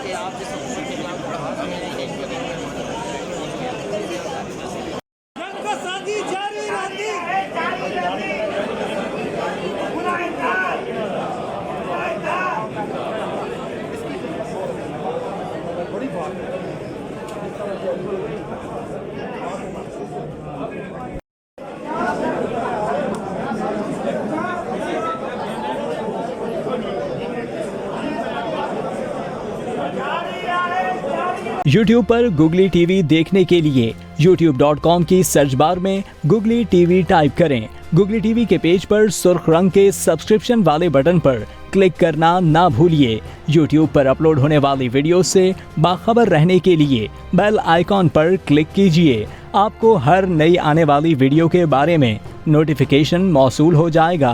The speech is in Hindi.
कि आप जिस हुकूमत के खिलाफ खड़ा हो हमें नहीं देख पाएंगे। YouTube पर गुगली टीवी देखने के लिए youtube.com की सर्च बार में गुगली टीवी टाइप करें। गुगली टीवी के पेज पर सुर्ख रंग के सब्सक्रिप्शन वाले बटन पर क्लिक करना ना भूलिए। YouTube पर अपलोड होने वाली वीडियो से बाखबर रहने के लिए बेल आइकॉन पर क्लिक कीजिए। आपको हर नई आने वाली वीडियो के बारे में नोटिफिकेशन मौसूल हो जाएगा।